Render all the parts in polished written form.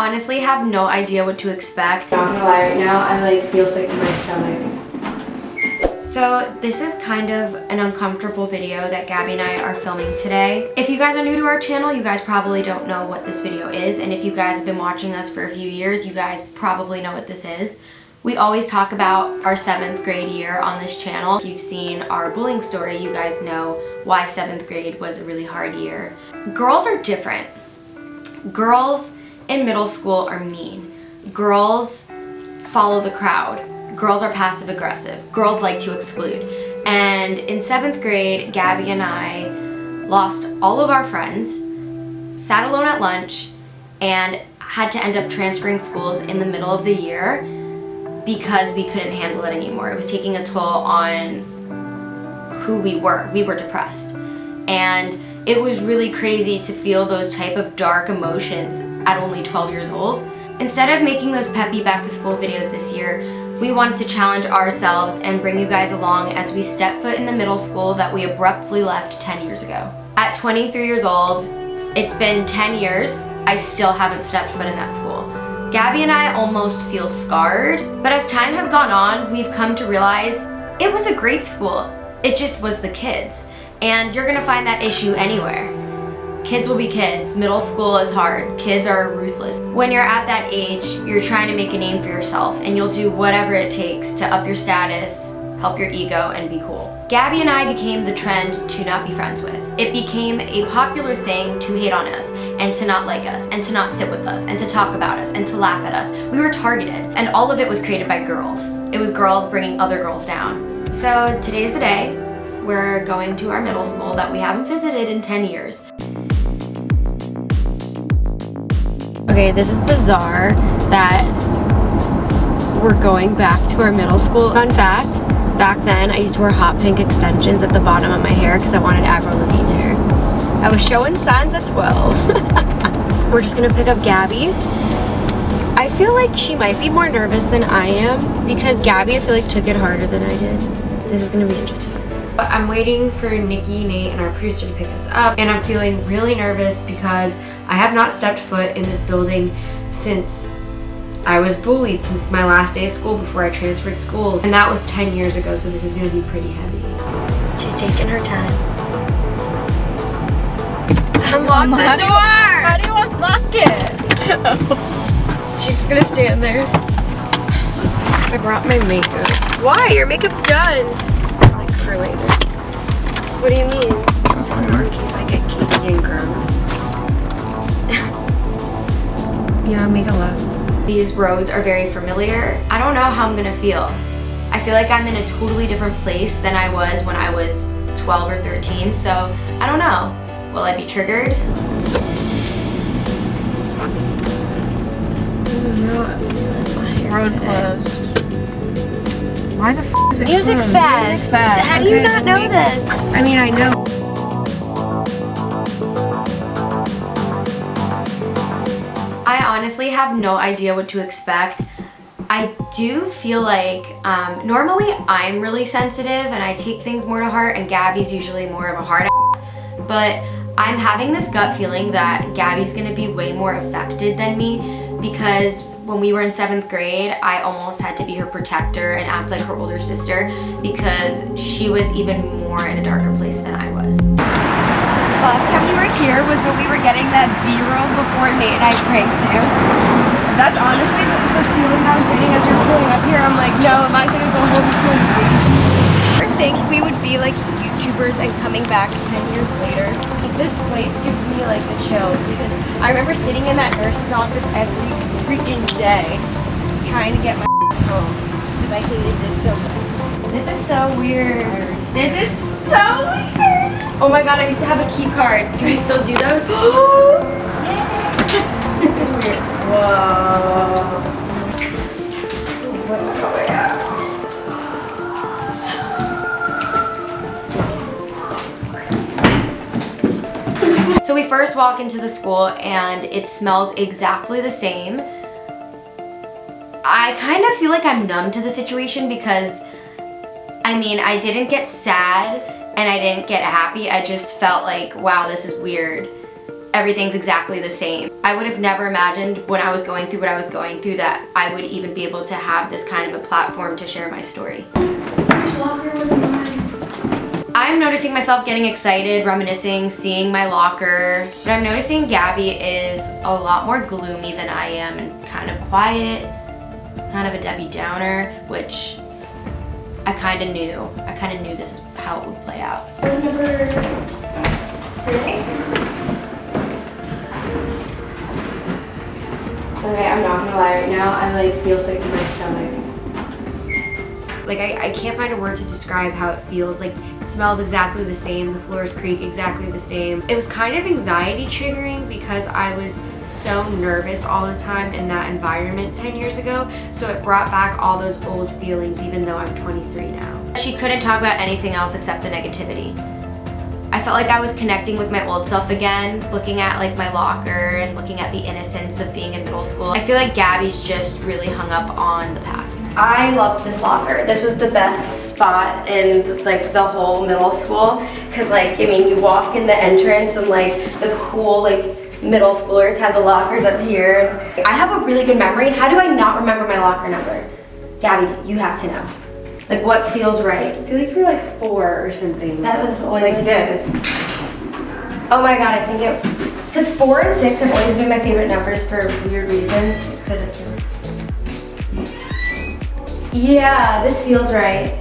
honestly have no idea what to expect. Not gonna lie, right now I like feel sick in my stomach. So this is kind of an uncomfortable video that Gabby and I are filming today. If you guys are new to our channel, you guys probably don't know what this video is, and if you guys have been watching us for a few years, you guys probably know what this is. We always talk about our 7th grade year on this channel. If you've seen our bullying story, you guys know why 7th grade was a really hard year. Girls are different. Girls in middle school are mean. Girls follow the crowd. Girls are passive aggressive. Girls like to exclude. And in 7th grade, Gabby and I lost all of our friends, sat alone at lunch, and had to end up transferring schools in the middle of the year because we couldn't handle it anymore. It was taking a toll on who we were. We were depressed. And it was really crazy to feel those type of dark emotions at only 12 years old. Instead of making those peppy back to school videos this year, we wanted to challenge ourselves and bring you guys along as we step foot in the middle school that we abruptly left 10 years ago. At 23 years old, it's been 10 years, I still haven't stepped foot in that school. Gabby and I almost feel scarred, but as time has gone on, we've come to realize it was a great school. It just was the kids. And you're gonna find that issue anywhere. Kids will be kids. Middle school is hard. Kids are ruthless. When you're at that age, you're trying to make a name for yourself, and you'll do whatever it takes to up your status, help your ego, and be cool. Gabby and I became the trend to not be friends with. It became a popular thing to hate on us, and to not like us, and to not sit with us, and to talk about us, and to laugh at us. We were targeted, and all of it was created by girls. It was girls bringing other girls down. So today's the day. We're going to our middle school that we haven't visited in 10 years. Okay, this is bizarre that we're going back to our middle school. Fun fact, back then I used to wear hot pink extensions at the bottom of my hair because I wanted Gabrielle hair. I was showing signs at 12. We're just gonna pick up Gabby. I feel like she might be more nervous than I am because Gabby I feel like took it harder than I did. This is gonna be interesting. I'm waiting for Nikki, Nate, and our producer to pick us up, and I'm feeling really nervous because I have not stepped foot in this building since I was bullied, since my last day of school before I transferred schools, and that was 10 years ago, so this is going to be pretty heavy. She's taking her time. Unlock the door! How do you unlock it? She's going to stand there. I brought my makeup. Why? Your makeup's done. For later. What do you mean? In case I get kinky and gross. Yeah, make a laugh. These roads are very familiar. I don't know how I'm gonna feel. I feel like I'm in a totally different place than I was when I was 12 or 13, so I don't know. Will I be triggered? Road closed. Why the f is it Music closed? Fest. Music Fest. How do you not know this? I mean, I know. I honestly have no idea what to expect. I do feel like normally I'm really sensitive and I take things more to heart, and Gabby's usually more of a hard ass, but I'm having this gut feeling that Gabby's gonna be way more affected than me because when we were in 7th grade, I almost had to be her protector and act like her older sister because she was even more in a darker place than I was. Last time we were here was when we were getting that B-roll before Nate and I pranked you. That's honestly the feeling I was getting as you're pulling up here. I'm like, no, am I gonna go home to a I think we would be like YouTubers and coming back 10 years later. This place gives me like the chills because I remember sitting in that nurse's office every freaking day trying to get my home because I hated this so much. This is so weird. This is so weird. Oh my god, I used to have a key card. Do I still do those? This is weird. Whoa. Oh my god. So we first walk into the school and it smells exactly the same. I kind of feel like I'm numb to the situation because, I mean, I didn't get sad and I didn't get happy. I just felt like, wow, this is weird. everything's exactly the same. I would have never imagined when I was going through what I was going through that I would even be able to have this kind of a platform to share my story. Which locker was mine? I'm noticing myself getting excited, reminiscing, seeing my locker, but I'm noticing Gabi is a lot more gloomy than I am and kind of quiet, kind of a Debbie Downer, which I kind of knew. I kind of knew this is how it would play out. Where's number 6? Okay, I'm not gonna lie right now, I like feel sick in my stomach. Like I can't find a word to describe how it feels. Like it smells exactly the same, the floors creak exactly the same. It was kind of anxiety triggering because I was so nervous all the time in that environment 10 years ago. So it brought back all those old feelings even though I'm 23 now. She couldn't talk about anything else except the negativity. I felt like I was connecting with my old self again, looking at like my locker and looking at the innocence of being in middle school. I feel like Gabi's just really hung up on the past. I loved this locker. This was the best spot in like the whole middle school. Cause like, I mean, you walk in the entrance and like the cool like middle schoolers had the lockers up here. I have a really good memory. How do I not remember my locker number? Gabi, you have to know. Like what feels right? I feel like you were like 4 or something. That was always like this. Oh my god, I think it, because 4 and 6 have always been my favorite numbers for weird reasons. It could have been. Yeah, this feels right.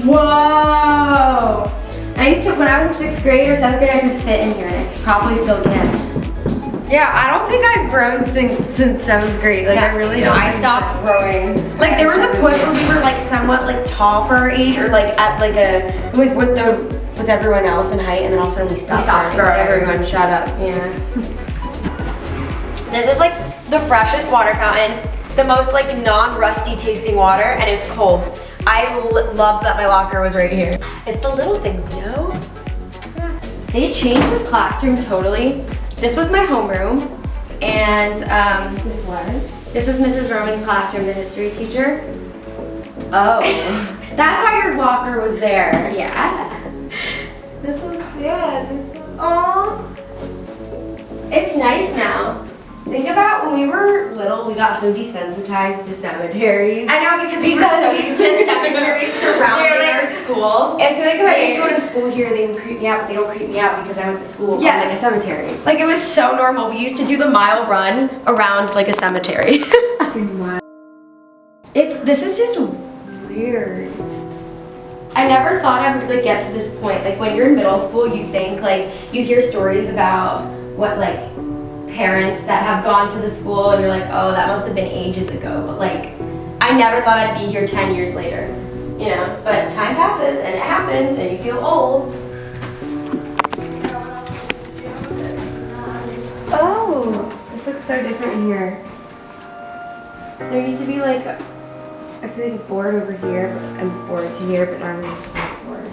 Whoa! I used to, when I was in 6th grade or 7th grade, I could fit in here, and I probably still can. Yeah, I don't think I've grown since 7th grade. Like I really don't. I stopped growing. Like there was a point where we were like somewhat like tall for our age, or like at like a like with everyone else in height, and then all of a sudden we stopped growing. Everyone shut up. Yeah. This is like the freshest water fountain, the most like non-rusty tasting water, and it's cold. I love that my locker was right here. It's the little things, yo. They changed this classroom totally. This was my homeroom, and this was Mrs. Roman's classroom, the history teacher. Oh, that's why your locker was there. Yeah. This was oh. It's nice now. Think about when we were little, we got so desensitized to cemeteries. I know, because we were so used to cemeteries surrounding our school. I feel like if I didn't go to school here, they would creep me out, but they don't creep me out because I went to school on like a cemetery. Like it was so normal. We used to do the mile run around like a cemetery. This is just weird. I never thought I would like get to this point. Like when you're in middle school, you think like, you hear stories about what like parents that have gone to the school and you're like, oh, that must have been ages ago. But like, I never thought I'd be here 10 years later, you know? But time passes and it happens and you feel old. Oh, this looks so different in here. There used to be like, I feel like a board over here and boards here, but now there's just like board.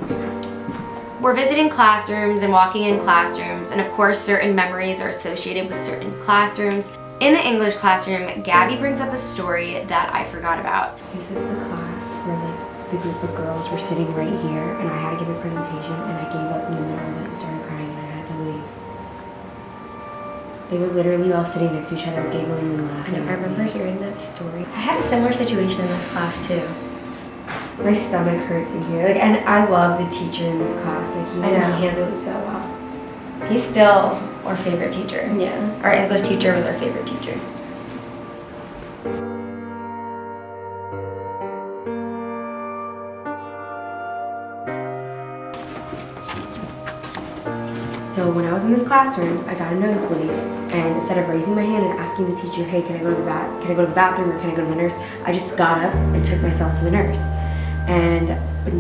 We're visiting classrooms and walking in classrooms, and of course certain memories are associated with certain classrooms. In the English classroom, Gabi brings up a story that I forgot about. This is the class where like the group of girls were sitting right here, and I had to give a presentation, and I gave up in the middle of it and started crying, and I had to leave. They were literally all sitting next to each other, giggling and laughing. I remember hearing that story. I had a similar situation in this class too. My stomach hurts in here. Like, and I love the teacher in this class. Like, he handled it so well. He's still our favorite teacher. Yeah. Our English teacher was our favorite teacher. So when I was in this classroom, I got a nosebleed, and instead of raising my hand and asking the teacher, hey, can I go to the bathroom or can I go to the nurse, I just got up and took myself to the nurse. And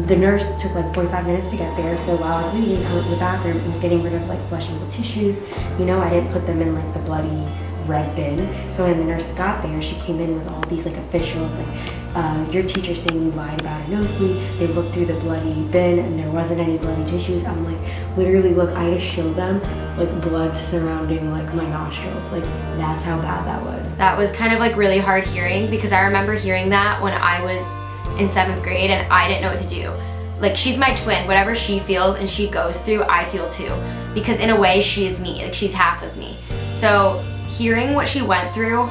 the nurse took like 45 minutes to get there, so while I was waiting, I went to the bathroom and was getting rid of like flushable tissues. You know, I didn't put them in like the bloody red bin. So when the nurse got there, she came in with all these like officials, like your teacher saying you lied about a nosebleed. They looked through the bloody bin and there wasn't any bloody tissues. I'm like, literally, look, I had to show them like blood surrounding like my nostrils. Like, that's how bad that was. That was kind of like really hard hearing, because I remember hearing that when I was in 7th grade and I didn't know what to do. like she's my twin. Whatever she feels and she goes through, I feel too. Because in a way, she is me. Like she's half of me. So hearing what she went through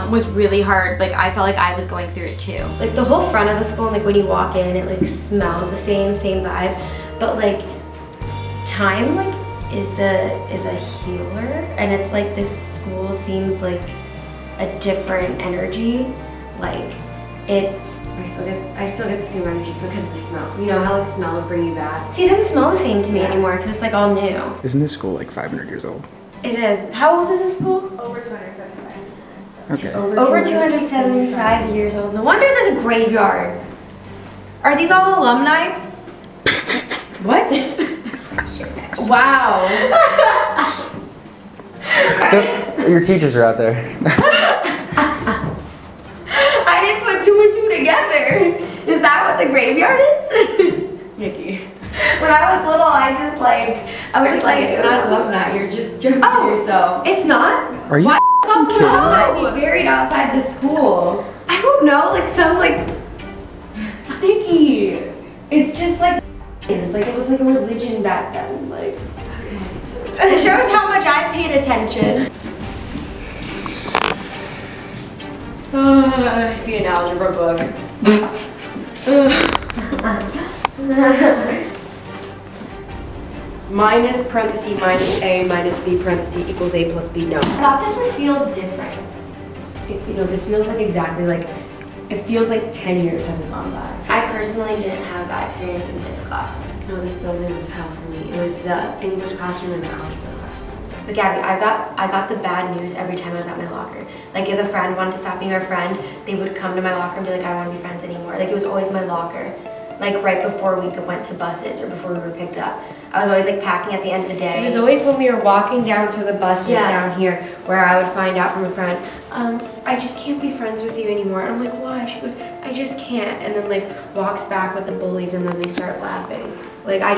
was really hard. Like I felt like I was going through it too. Like the whole front of the school, like when you walk in, it like smells the same vibe. But like time like is a healer, and it's like this school seems like a different energy. Like it's I still get the same energy because of the smell. You know how like smells bring you back? See, it doesn't smell the same to me anymore because it's like all new. Isn't this school like 500 years old? It is. How old is this school? Over 275. Okay. Over 275 years old. No wonder there's a graveyard. Are these all alumni? What? Wow. Your teachers are out there. I didn't put two and two together. Is that what the graveyard is? Nikki. When I was little, I was just like, It's not alumni, you're just joking to yourself. It's not? Are you Why f***ing kidding me? I'd be buried outside the school. I don't know, like some like, Nikki. It's just like, it's like it was like a religion back then. Like, it shows how much I paid attention. I see an algebra book. Minus parenthesis minus a minus b parenthesis equals a plus b. No. I thought this would feel different. You know, this feels like exactly like, it feels like 10 years have gone by. I personally didn't have that experience in this classroom. No, this building was hell for me. It was the English classroom and the algebra class. But Gabby, I got the bad news every time I was at my locker. Like if a friend wanted to stop being our friend, they would come to my locker and be like, I don't want to be friends anymore. Like it was always my locker. Like right before we went to buses or before we were picked up. I was always like packing at the end of the day. It was always when we were walking down to the buses down here where I would find out from a friend, I just can't be friends with you anymore. And I'm like, why? She goes, I just can't. And then like walks back with the bullies and then they start laughing. Like I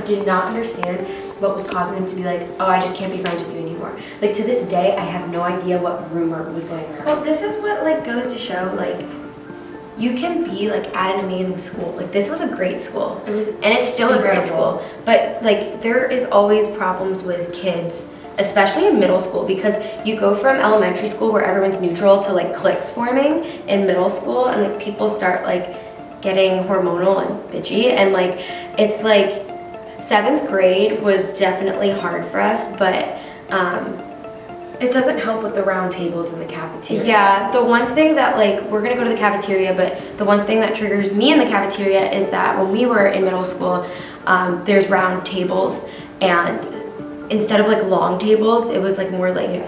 did not understand what was causing them to be like, oh, I just can't be friends with you anymore. Like to this day, I have no idea what rumor was going around. Well, this is what like goes to show like, you can be like at an amazing school. Like this was a great school. It was, and it's still incredible. A great school. But like there is always problems with kids, especially in middle school, because you go from elementary school where everyone's neutral to like cliques forming in middle school, and like people start like getting hormonal and bitchy, and like it's like 7th grade was definitely hard for us, but it doesn't help with the round tables in the cafeteria. Yeah, the one thing that like, we're gonna go to the cafeteria, but the one thing that triggers me in the cafeteria is that when we were in middle school, there's round tables, and instead of like long tables, it was like more like,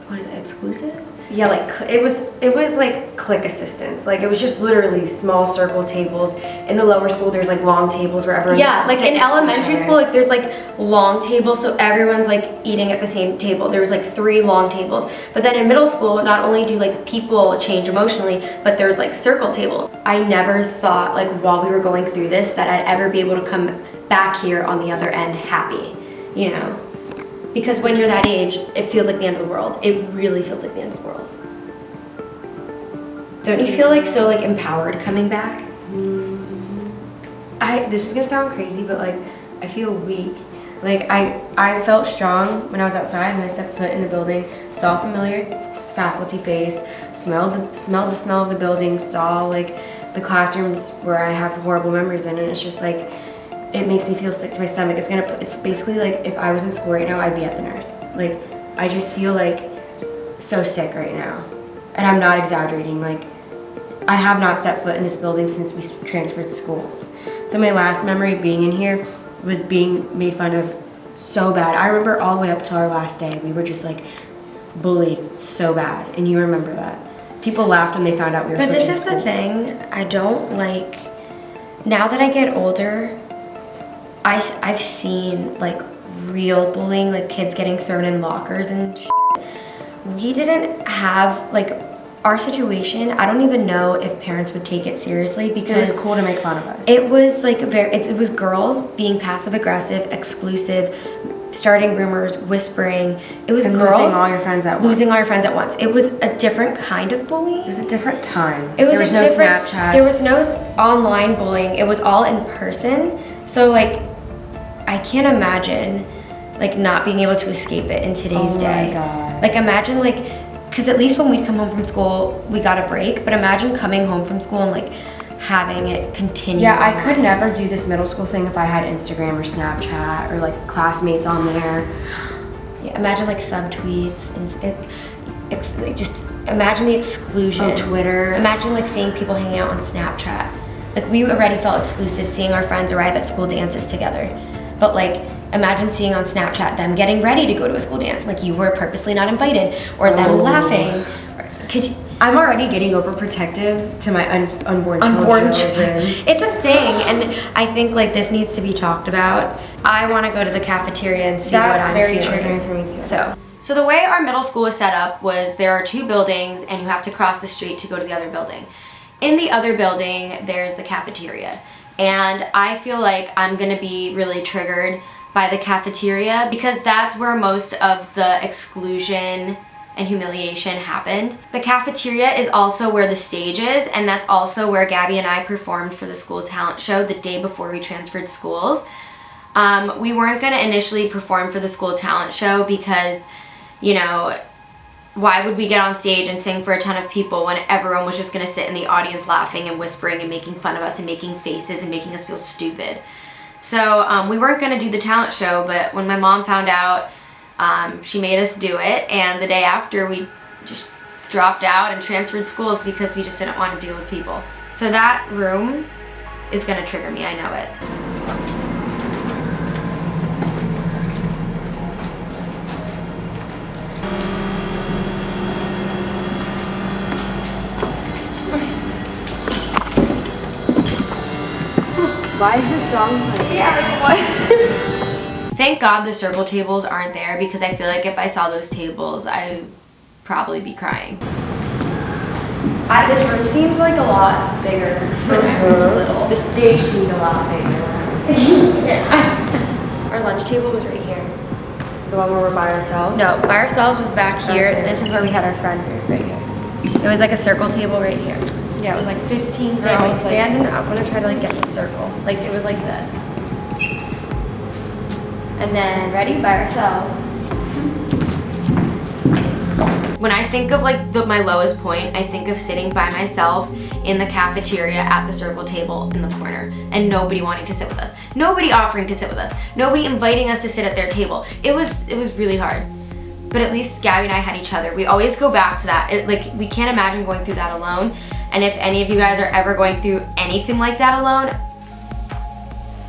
what is it, exclusive? Yeah, like it was like clique assistants. Like it was just literally small circle tables. In the lower school, there's like long tables where everyone. Yeah, like in elementary school, like there's like long tables, so everyone's like eating at the same table. There was like 3 long tables. But then in middle school, not only do like people change emotionally, but there's like circle tables. I never thought like while we were going through this that I'd ever be able to come back here on the other end happy, you know? Because when you're that age, it feels like the end of the world. It really feels like the end of the world. Don't you feel like so like empowered coming back? This is gonna sound crazy, but like I feel weak. Like I felt strong when I was outside, when I stepped foot in the building, saw a familiar faculty face, smelled the smell of the building, saw like the classrooms where I have horrible memories in, and it's just like, it makes me feel sick to my stomach. It's basically like if I was in school right now, I'd be at the nurse. Like, I just feel like so sick right now. And I'm not exaggerating. Like, I have not set foot in this building since we transferred schools. So my last memory of being in here was being made fun of so bad. I remember all the way up till our last day, we were just like bullied so bad. And you remember that. People laughed when they found out we were switching schools. But this is the thing, I don't like, now that I get older, I've seen like real bullying, like kids getting thrown in lockers and shit. We didn't have like our situation. I don't even know if parents would take it seriously because it was cool to make fun of us. It was like it was girls being passive aggressive, exclusive, starting rumors, whispering. It was And girls losing all your friends at once. losing all your friends at once. It was a different kind of bullying. It was a different time. It was there was a no different, Snapchat. There was no online bullying. It was all in person. So like, I can't imagine like not being able to escape it in today's day. Oh my God. Like imagine like, cause at least when we'd come home from school, we got a break. But imagine coming home from school and like having it continue. Yeah, I could never do this middle school thing if I had Instagram or Snapchat or like classmates on there. Yeah, imagine like subtweets and like, just imagine the exclusion. Oh, Twitter. Imagine like seeing people hanging out on Snapchat. Like we already felt exclusive seeing our friends arrive at school dances together. But like imagine seeing on Snapchat them getting ready to go to a school dance. Like you were purposely not invited or them laughing. Could you, I'm already getting overprotective to my unborn children. children. It's a thing, and I think like this needs to be talked about. I want to go to the cafeteria and see what I'm very feeling. triggering for me too. So the way our middle school was set up was there are 2 buildings, and you have to cross the street to go to the other building. In the other building, there's the cafeteria, and I feel like I'm gonna be really triggered by the cafeteria because that's where most of the exclusion and humiliation happened. The cafeteria is also where the stage is, and that's also where Gabi and I performed for the school talent show the day before we transferred schools. We weren't gonna initially perform for the school talent show because, you know, why would we get on stage and sing for a ton of people when everyone was just gonna sit in the audience laughing and whispering and making fun of us and making faces and making us feel stupid. So we weren't gonna do the talent show, but when my mom found out, she made us do it, and the day after we just dropped out and transferred schools because we just didn't want to deal with people. So that room is gonna trigger me, I know it. Why is this song playing? Yeah, like what? Thank God the circle tables aren't there because I feel like if I saw those tables, I would probably be crying. This room seemed like a lot bigger when I was little. The stage seemed a lot bigger. Yeah. Our lunch table was right here. The one where we're by ourselves? No, by ourselves was back here. Okay. This is where we had our friend group right here. It was like a circle table right here. Yeah, it was like 15 Stand, girls. stand and I'm gonna try to like get the circle. Like it was like this. And then ready by ourselves. When I think of like my lowest point, I think of sitting by myself in the cafeteria at the circle table in the corner and nobody wanting to sit with us. Nobody offering to sit with us. Nobody inviting us to sit at their table. It was really hard. But at least Gabi and I had each other. We always go back to that. Like we can't imagine going through that alone. And if any of you guys are ever going through anything like that alone,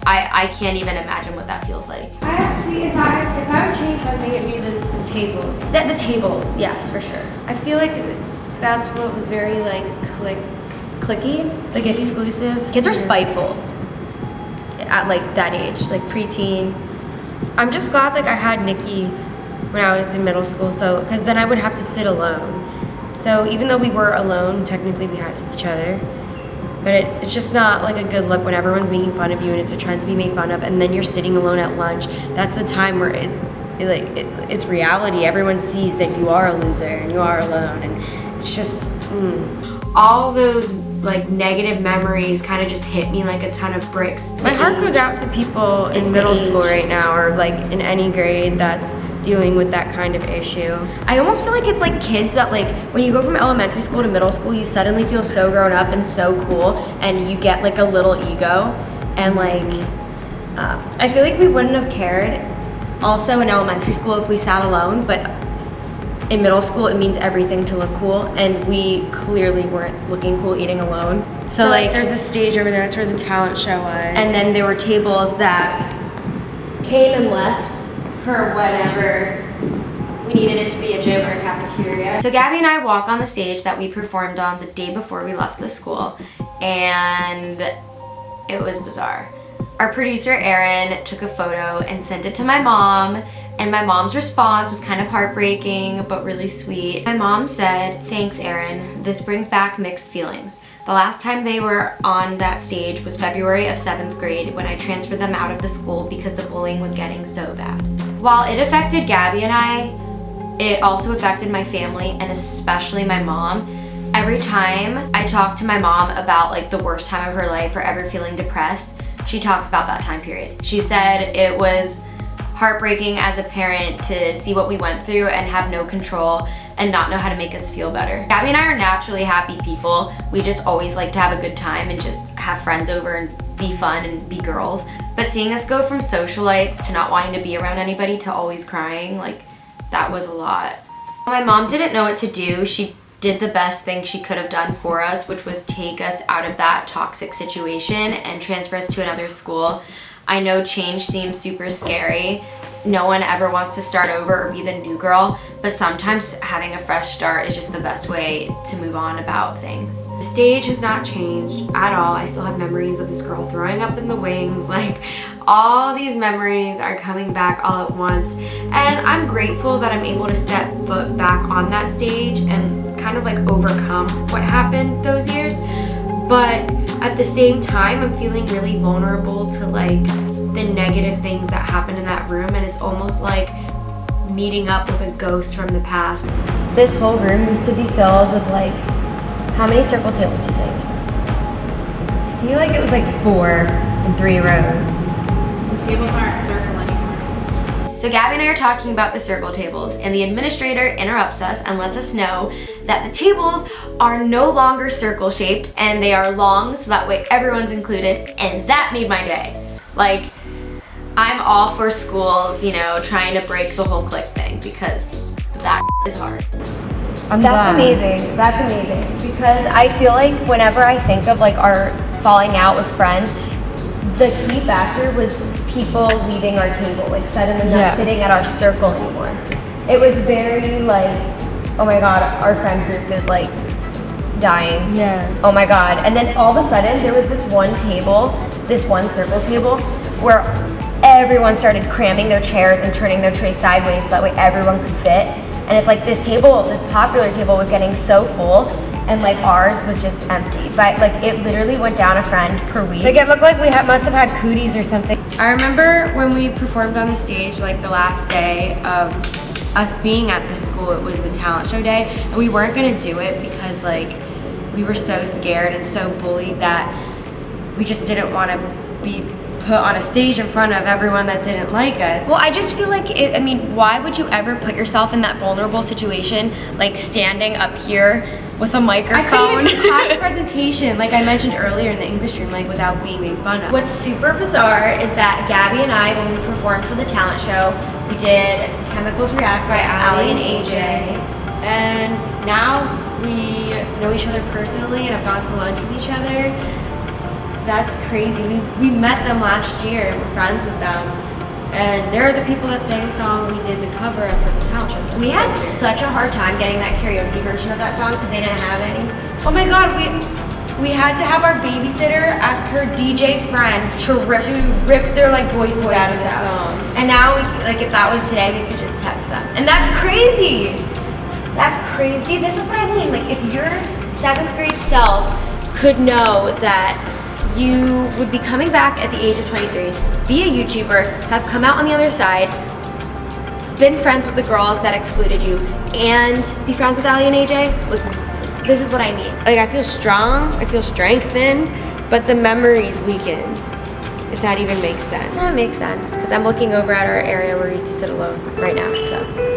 I can't even imagine what that feels like. I have to see if I would change one thing, it'd be the tables. The tables, yes, for sure. I feel like that's what was very like clicky, like exclusive. Kids are spiteful at like that age, like preteen. I'm just glad like I had Niki when I was in middle school, so because then I would have to sit alone. So even though we were alone, technically we had each other. But it's just not like a good look when everyone's making fun of you and it's a trend to be made fun of, and then you're sitting alone at lunch. That's the time where it's reality. Everyone sees that you are a loser and you are alone, and it's just All those like negative memories kind of just hit me like a ton of bricks. my heart goes out to people It's in the middle age. school right now, or like in any grade that's dealing with that kind of issue. I almost feel like it's like kids that like when you go from elementary school to middle school, you suddenly feel so grown up and so cool, and you get like a little ego, and like I feel like we wouldn't have cared also in elementary school if we sat alone, but in middle school it means everything to look cool, and we clearly weren't looking cool eating alone. So like there's a stage over there, that's where the talent show was. And then there were tables that came and left for whatever we needed it to be, a gym or a cafeteria. So Gabi and I walk on the stage that we performed on the day before we left the school, and it was bizarre. Our producer Erin took a photo and sent it to my mom, and my mom's response was kind of heartbreaking but really sweet. My mom said, "Thanks, Erin. This brings back mixed feelings. The last time they were on that stage was February of 7th grade when I transferred them out of the school because the bullying was getting so bad." While it affected Gabi and I, it also affected my family and especially my mom. Every time I talk to my mom about like the worst time of her life or ever feeling depressed, she talks about that time period. She said it was heartbreaking as a parent to see what we went through and have no control and not know how to make us feel better. Gabi and I are naturally happy people. We just always like to have a good time and just have friends over and be fun and be girls. But seeing us go from socialites to not wanting to be around anybody to always crying, like that was a lot. My mom didn't know what to do. She did the best thing she could have done for us, which was take us out of that toxic situation and transfer us to another school. I know change seems super scary. No one ever wants to start over or be the new girl, but sometimes having a fresh start is just the best way to move on about things. The stage has not changed at all. I still have memories of this girl throwing up in the wings. Like, all these memories are coming back all at once. And I'm grateful that I'm able to step foot back on that stage and kind of like overcome what happened those years. But at the same time, I'm feeling really vulnerable to like the negative things that happened in that room, and it's almost like meeting up with a ghost from the past. This whole room used to be filled with like, how many circle tables do you think? I feel like it was like 4 in 3 rows. The tables aren't circle anymore. So Gabi and I are talking about the circle tables, and the administrator interrupts us and lets us know that the tables are no longer circle shaped and they are long, so that way everyone's included, and that made my day. Like, I'm all for schools, you know, trying to break the whole clique thing because that is hard. That's amazing. That's amazing. Because I feel like whenever I think of like our falling out with friends, the key factor was people leaving our table, like suddenly not sitting at our circle anymore. It was very like, oh my god, our friend group is like dying. Yeah. Oh my god. And then all of a sudden there was this one table, this one circle table, where everyone started cramming their chairs and turning their trays sideways so that way everyone could fit. And it's like this table, this popular table was getting so full, and like ours was just empty. But like it literally went down a friend per week. Like it looked like we must have had cooties or something. I remember when we performed on the stage, like the last day of us being at this school, it was the talent show day, and we weren't gonna do it because like we were so scared and so bullied that we just didn't want to be put on a stage in front of everyone that didn't like us. Well, I just feel like, I mean, why would you ever put yourself in that vulnerable situation, like standing up here with a microphone? I couldn't even do class presentation, like I mentioned earlier in the English room, like without being made fun of. What's super bizarre is that Gabi and I, when we performed for the talent show, we did Chemicals React by Ali and AJ. And now we know each other personally and have gone to lunch with each other. That's crazy. We met them last year and we're friends with them. And they're the people that sang the song we did the cover of for the talent show. So We had such a hard time getting that karaoke version of that song because they didn't have any. oh my god, we had to have our babysitter ask her DJ friend to rip their like voices out of the song. And now, like if that was today, we could just text them. And that's crazy. That's crazy. This is what I mean. Like if your 7th grade self could know that you would be coming back at the age of 23, be a YouTuber, have come out on the other side, been friends with the girls that excluded you, and be friends with Ali and AJ, like, this is what I mean. Like I feel strong, I feel strengthened, but the memories weaken, if that even makes sense. That makes sense, because I'm looking over at our area where we used to sit alone right now, so.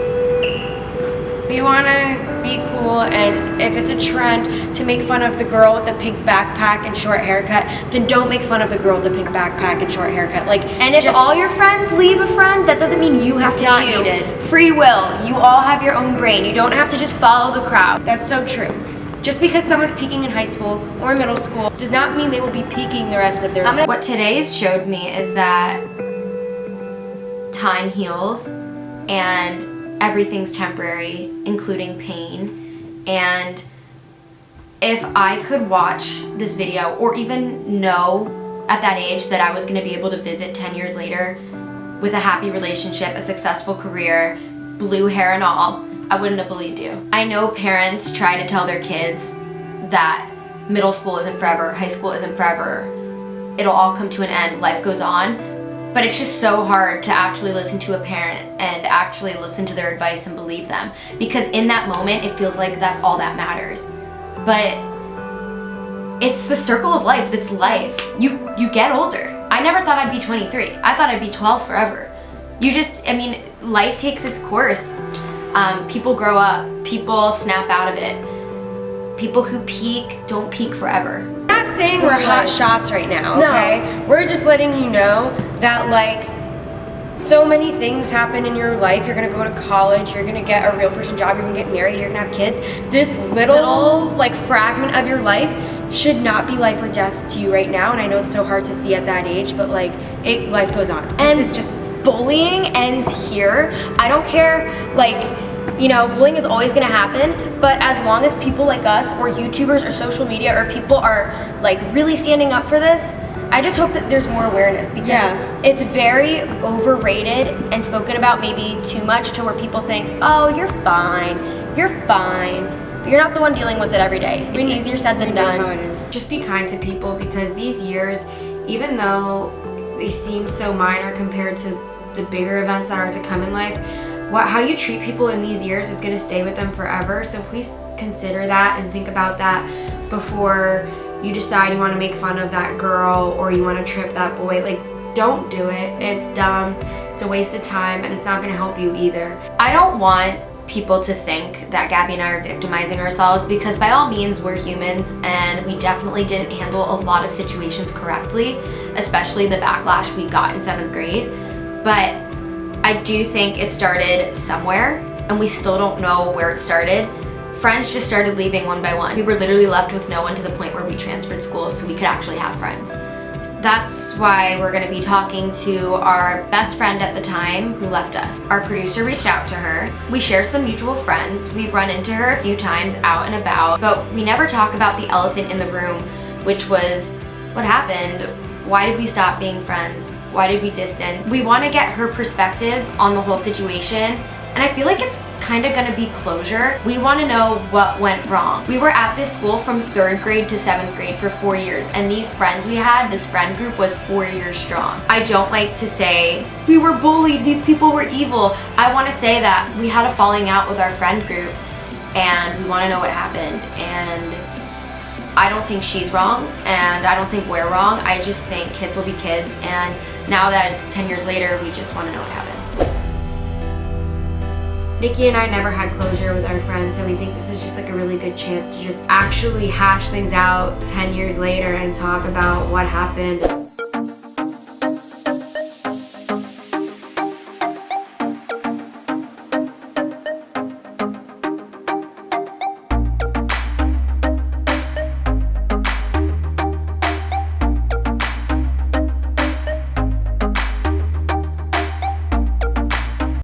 We want to be cool, and if it's a trend to make fun of the girl with the pink backpack and short haircut, then don't make fun of the girl with the pink backpack and short haircut. Like, And if all your friends leave a friend, that doesn't mean you have to not do. needed. Free will. You all have your own brain. You don't have to just follow the crowd. That's so true. Just because someone's peaking in high school or middle school does not mean they will be peaking the rest of their life. What today's showed me is that time heals and everything's temporary, including pain. And if I could watch this video or even know at that age that I was going to be able to visit 10 years later with a happy relationship, a successful career, blue hair and all, I wouldn't have believed you. I know parents try to tell their kids that middle school isn't forever, high school isn't forever, it'll all come to an end, life goes on. But it's just so hard to actually listen to a parent and actually listen to their advice and believe them. Because in that moment, it feels like that's all that matters. But it's the circle of life, that's life. You get older. I never thought I'd be 23. I thought I'd be 12 forever. Life takes its course. People grow up, people snap out of it. People who peak don't peak forever. I'm not saying we're hot shots right now, okay? No. We're just letting you know that like so many things happen in your life. You're gonna go to college, you're gonna get a real person job, you're gonna get married, you're gonna have kids. This little like fragment of your life should not be life or death to you right now. And I know it's so hard to see at that age, but like life goes on. And this is just bullying ends here. I don't care, bullying is always gonna happen, but as long as people like us or YouTubers or social media or people are like really standing up for this, I just hope that there's more awareness because it's very overrated and spoken about maybe too much to where people think, oh, you're fine, but you're not the one dealing with it every day. It's easier said than done. How it is. Just be kind to people because these years, even though they seem so minor compared to the bigger events that are to come in life, how you treat people in these years is going to stay with them forever. So please consider that and think about that before you decide you want to make fun of that girl or you want to trip that boy. Like, don't do it. It's dumb. It's a waste of time and it's not going to help you either. I don't want people to think that Gabi and I are victimizing ourselves because by all means we're humans and we definitely didn't handle a lot of situations correctly, especially the backlash we got in 7th grade. But I do think it started somewhere and we still don't know where it started. Friends just started leaving one by one. We were literally left with no one to the point where we transferred schools so we could actually have friends. That's why we're gonna be talking to our best friend at the time who left us. Our producer reached out to her. We share some mutual friends. We've run into her a few times out and about, but we never talk about the elephant in the room, which was what happened. Why did we stop being friends? Why did we distance? We want to get her perspective on the whole situation, and I feel like it's kind of going to be closure. We want to know what went wrong. We were at this school from 3rd grade to 7th grade for 4 years, and these friends we had, this friend group was 4 years strong. I don't like to say, we were bullied, these people were evil. I want to say that we had a falling out with our friend group, and we want to know what happened, and I don't think she's wrong, and I don't think we're wrong. I just think kids will be kids, and now that it's 10 years later, we just want to know what happened. Niki and I never had closure with our friends, so we think this is just like a really good chance to just actually hash things out 10 years later and talk about what happened.